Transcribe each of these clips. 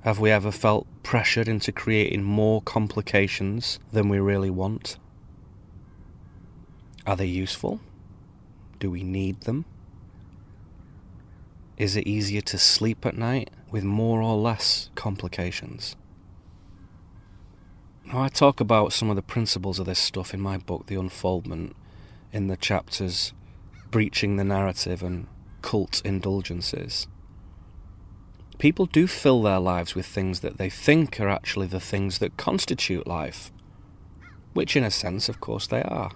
Have we ever felt pressured into creating more complications than we really want? Are they useful? Do we need them? Is it easier to sleep at night with more or less complications? Now, I talk about some of the principles of this stuff in my book, The Unfoldment, in the chapters Breaching the Narrative and Cult Indulgences. People do fill their lives with things that they think are actually the things that constitute life, which in a sense, of course, they are.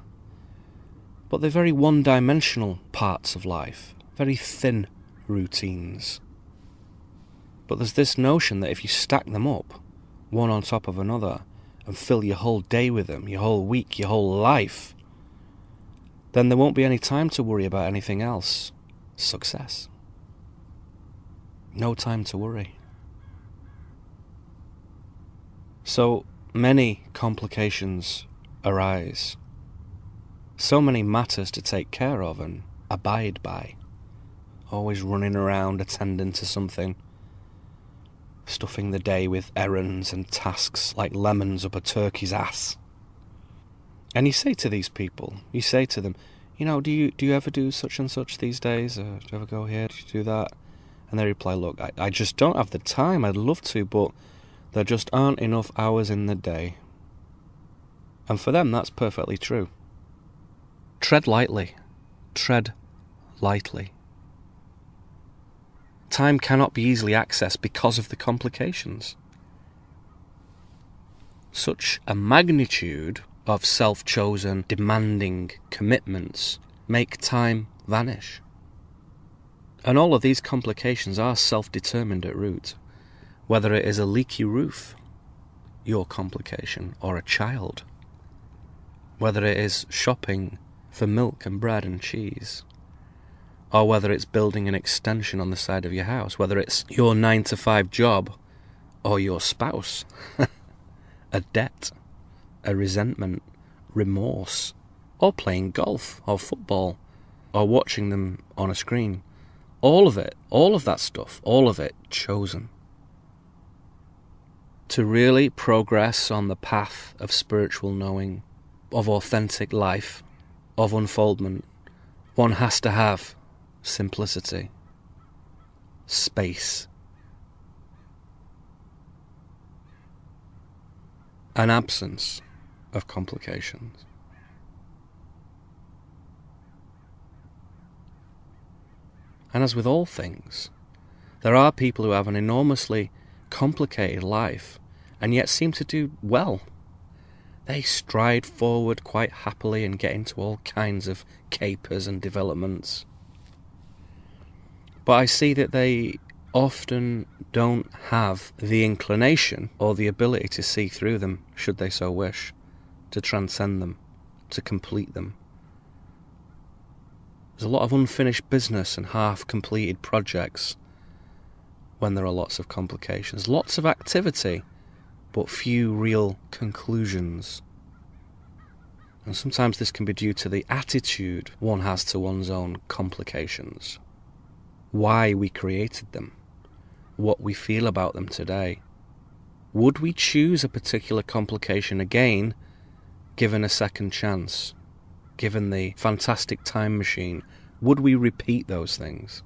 But they're very one-dimensional parts of life, very thin routines. But there's this notion that if you stack them up, one on top of another, and fill your whole day with them, your whole week, your whole life, then there won't be any time to worry about anything else. Success. No time to worry. So many complications arise. So many matters to take care of and abide by. Always running around attending to something. Stuffing the day with errands and tasks like lemons up a turkey's ass. And you say to these people, you say to them, do you ever do such and such these days? Do you ever go here? Do you do that? And they reply, look, I just don't have the time. I'd love to, but there just aren't enough hours in the day. And for them, that's perfectly true. Tread lightly. Tread lightly. Time cannot be easily accessed because of the complications. Such a magnitude of self-chosen, demanding commitments make time vanish. And all of these complications are self-determined at root. Whether it is a leaky roof, your complication, or a child. Whether it is shopping for milk and bread and cheese. Or whether it's building an extension on the side of your house. Whether it's your 9-to-5 job or your spouse. A debt, a resentment, remorse. Or playing golf or football. Or watching them on a screen. All of it, all of that stuff, all of it chosen. To really progress on the path of spiritual knowing, of authentic life, of unfoldment, one has to have simplicity, space, an absence of complications. And as with all things, there are people who have an enormously complicated life and yet seem to do well. They stride forward quite happily and get into all kinds of capers and developments. But I see that they often don't have the inclination or the ability to see through them, should they so wish, to transcend them, to complete them. There's a lot of unfinished business and half-completed projects when there are lots of complications. Lots of activity, but few real conclusions. And sometimes this can be due to the attitude one has to one's own complications. Why we created them. What we feel about them today. Would we choose a particular complication again, given a second chance? Given the fantastic time machine, would we repeat those things?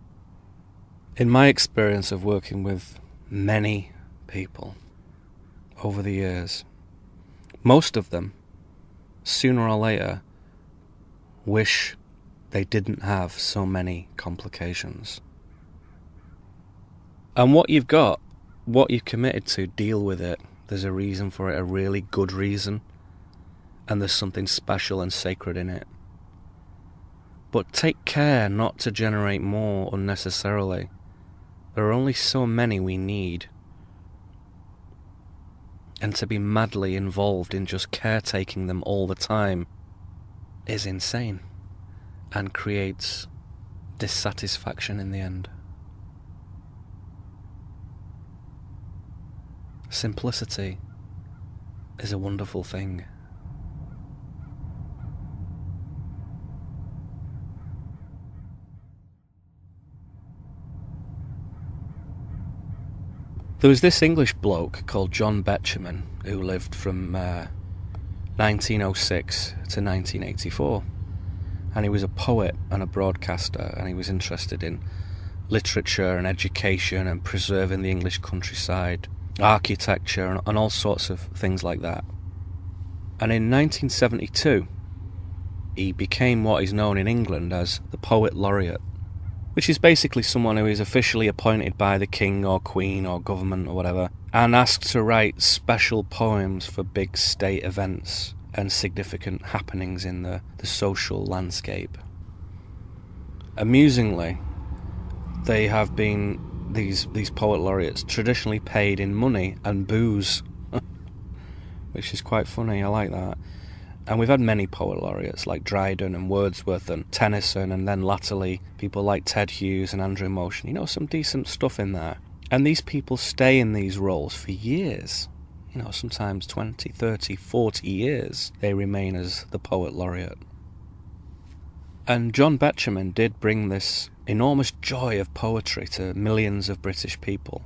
In my experience of working with many people over the years, most of them, sooner or later, wish they didn't have so many complications. And what you've got, what you've committed to, deal with it. There's a reason for it, a really good reason. And there's something special and sacred in it. But take care not to generate more unnecessarily. There are only so many we need. And to be madly involved in just caretaking them all the time is insane and creates dissatisfaction in the end. Simplicity is a wonderful thing. There was this English bloke called John Betjeman who lived from 1906 to 1984. And he was a poet and a broadcaster, and he was interested in literature and education and preserving the English countryside, architecture and all sorts of things like that. And in 1972, he became what is known in England as the Poet Laureate, which is basically someone who is officially appointed by the king or queen or government or whatever, and asked to write special poems for big state events and significant happenings in the social landscape. Amusingly, they have been, these poet laureates, traditionally paid in money and booze, which is quite funny. I like that. And we've had many poet laureates like Dryden and Wordsworth and Tennyson, and then latterly people like Ted Hughes and Andrew Motion. You know, some decent stuff in there. And these people stay in these roles for years. You know, sometimes 20, 30, 40 years they remain as the poet laureate. And John Betjeman did bring this enormous joy of poetry to millions of British people.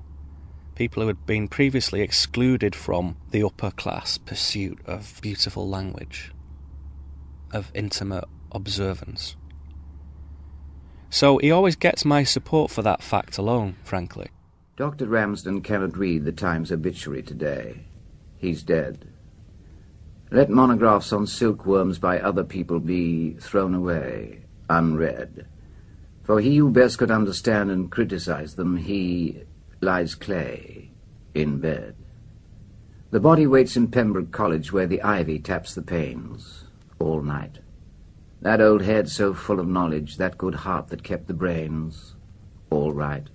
People who had been previously excluded from the upper class pursuit of beautiful language, of intimate observance. So he always gets my support for that fact alone, frankly. Dr. Ramsden cannot read the Times obituary today. He's dead. Let monographs on silkworms by other people be thrown away, unread. For he who best could understand and criticize them, he lies clay in bed. The body waits in Pembroke College where the ivy taps the panes all night. That old head so full of knowledge, that good heart that kept the brains all right.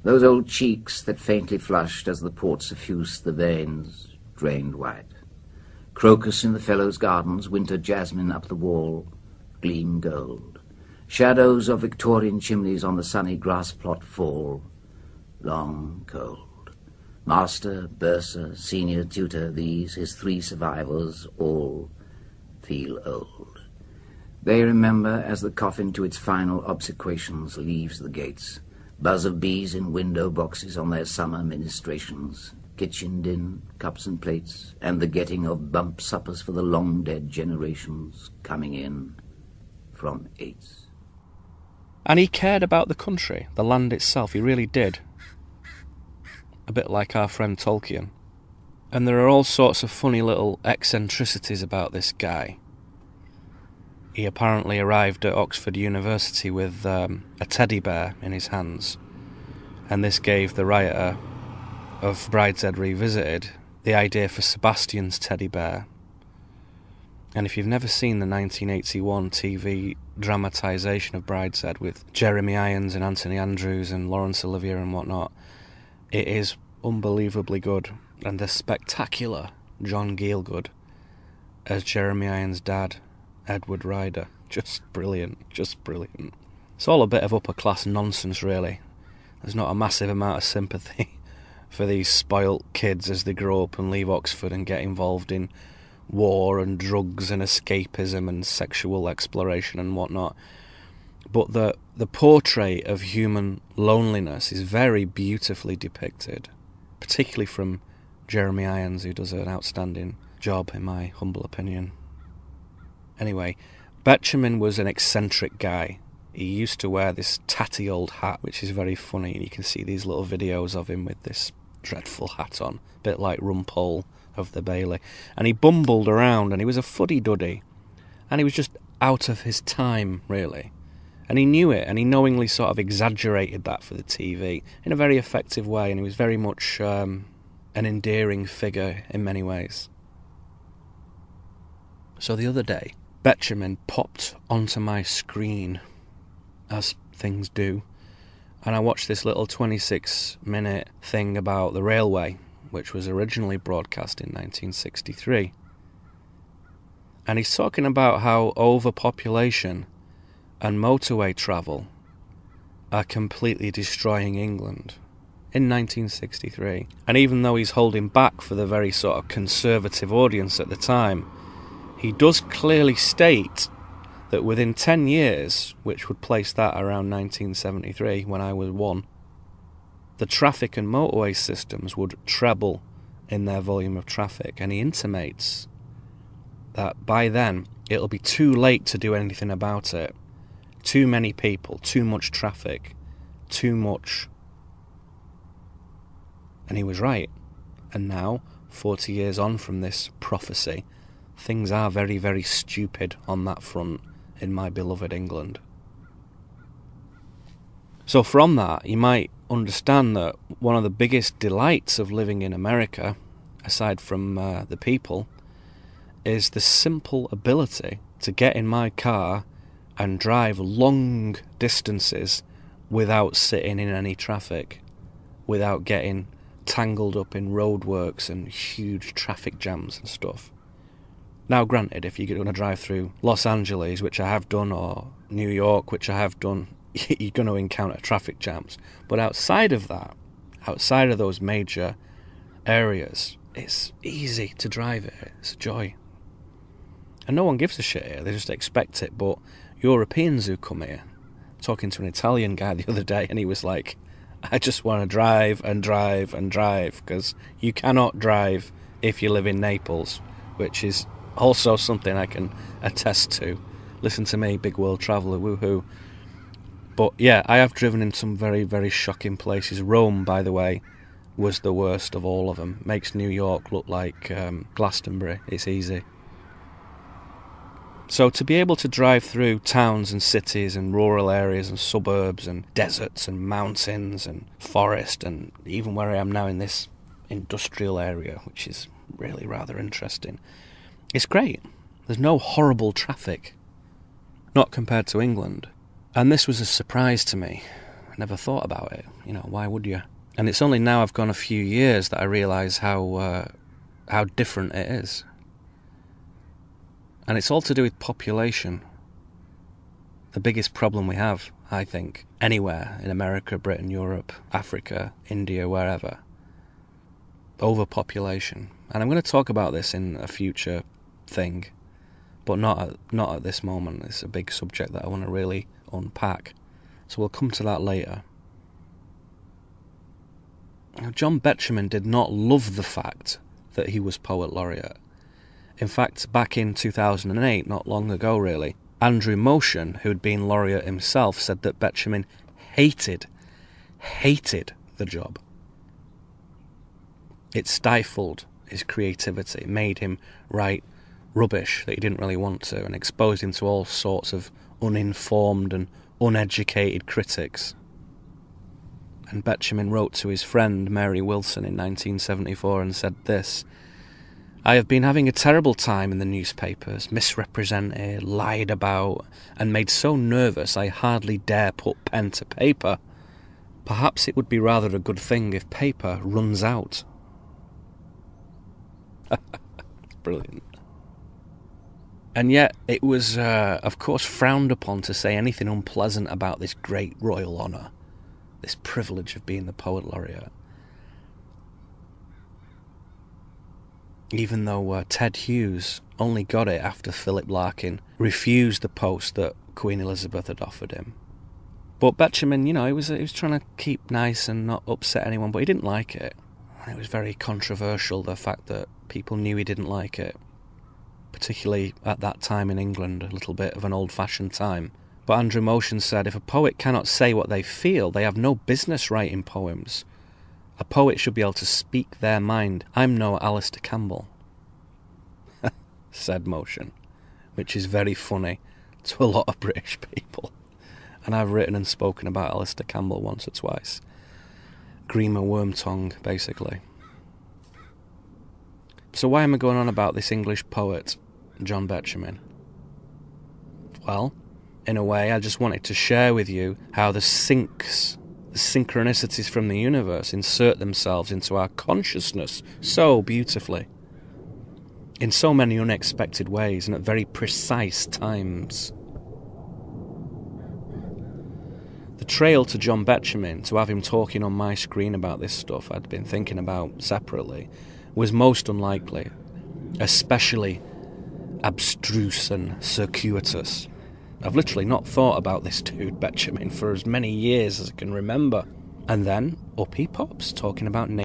Those old cheeks that faintly flushed as the port suffused the veins, drained white. Crocus in the fellows' gardens, winter jasmine up the wall, gleam gold. Shadows of Victorian chimneys on the sunny grass plot fall, long cold. Master, bursar, senior tutor, these, his three survivors, all feel old. They remember as the coffin to its final obsequations leaves the gates, buzz of bees in window boxes on their summer ministrations, kitchen din, cups and plates, and the getting of bump suppers for the long-dead generations coming in from eights. And he cared about the country, the land itself, he really did. A bit like our friend Tolkien. And there are all sorts of funny little eccentricities about this guy. He apparently arrived at Oxford University with a teddy bear in his hands, and this gave the writer of Brideshead Revisited the idea for Sebastian's teddy bear. And if you've never seen the 1981 TV dramatisation of Brideshead with Jeremy Irons and Anthony Andrews and Laurence Olivier and whatnot, it is unbelievably good. And the spectacular John Gielgud as Jeremy Irons' dad, Edward Ryder. Just brilliant, just brilliant. It's all a bit of upper-class nonsense, really. There's not a massive amount of sympathy for these spoilt kids as they grow up and leave Oxford and get involved in war and drugs and escapism and sexual exploration and whatnot. But the portrait of human loneliness is very beautifully depicted, particularly from Jeremy Irons, who does an outstanding job, in my humble opinion. Anyway, Betjeman was an eccentric guy. He used to wear this tatty old hat, which is very funny, and you can see these little videos of him with this dreadful hat on, a bit like Rumpole of the Bailey. And he bumbled around, and he was a fuddy-duddy, and he was just out of his time, really. And he knew it, and he knowingly sort of exaggerated that for the TV in a very effective way, and he was very much an endearing figure in many ways. So the other day, Betjeman popped onto my screen, as things do, and I watched this little 26-minute thing about the railway, which was originally broadcast in 1963. And he's talking about how overpopulation and motorway travel are completely destroying England in 1963. And even though he's holding back for the very sort of conservative audience at the time, he does clearly state that within 10 years, which would place that around 1973, when I was 1, the traffic and motorway systems would treble in their volume of traffic, and he intimates that by then it'll be too late to do anything about it. Too many people, too much traffic, too much. And he was right. And now, 40 years on from this prophecy, things are very, very stupid on that front in my beloved England. So from that, you might understand that one of the biggest delights of living in America, aside from the people, is the simple ability to get in my car and drive long distances without sitting in any traffic, without getting tangled up in roadworks and huge traffic jams and stuff. Now granted, if you're going to drive through Los Angeles, which I have done, or New York, which I have done, you're going to encounter traffic jams. But outside of that, outside of those major areas, it's easy to drive it. It's a joy. And no one gives a shit here, they just expect it. But Europeans who come here, talking to an Italian guy the other day, and he was like, I just want to drive and drive and drive, because you cannot drive if you live in Naples, which is also something I can attest to. Listen to me, big world traveller, woohoo. But yeah, I have driven in some very, very shocking places. Rome, by the way, was the worst of all of them. Makes New York look like Glastonbury. It's easy. So to be able to drive through towns and cities and rural areas and suburbs and deserts and mountains and forest, and even where I am now in this industrial area, which is really rather interesting, it's great. There's no horrible traffic, not compared to England. And this was a surprise to me. I never thought about it. You know, why would you? And it's only now I've gone a few years that I realise how different it is. And it's all to do with population. The biggest problem we have, I think, anywhere in America, Britain, Europe, Africa, India, wherever. Overpopulation. And I'm going to talk about this in a future thing, but not at this moment. It's a big subject that I want to really unpack. So we'll come to that later. Now, John Betjeman did not love the fact that he was Poet Laureate. In fact, back in 2008, not long ago really, Andrew Motion, who'd been laureate himself, said that Betjeman hated the job. It stifled his creativity, made him write rubbish that he didn't really want to, and exposed him to all sorts of uninformed and uneducated critics. And Betjeman wrote to his friend Mary Wilson in 1974 and said this: I have been having a terrible time in the newspapers, misrepresented, lied about, and made so nervous I hardly dare put pen to paper. Perhaps it would be rather a good thing if paper runs out. Brilliant. And yet it was, of course, frowned upon to say anything unpleasant about this great royal honour, this privilege of being the Poet Laureate. Even though Ted Hughes only got it after Philip Larkin refused the post that Queen Elizabeth had offered him. But Betjeman, you know, he was trying to keep nice and not upset anyone, but he didn't like it. And it was very controversial, the fact that people knew he didn't like it. Particularly at that time in England, a little bit of an old-fashioned time. But Andrew Motion said, if a poet cannot say what they feel, they have no business writing poems. A poet should be able to speak their mind. I'm no Alistair Campbell, said Motion, which is very funny to a lot of British people. And I've written and spoken about Alistair Campbell once or twice. Kramer Wormtongue, basically. So why am I going on about this English poet, John Betjeman? Well, in a way, I just wanted to share with you how the synchronicities from the universe insert themselves into our consciousness so beautifully, in so many unexpected ways and at very precise times. The trail to John Betjeman, to have him talking on my screen about this stuff I'd been thinking about separately, was most unlikely, especially abstruse and circuitous. I've literally not thought about this dude Betjeman for as many years as I can remember. And then up he pops, talking about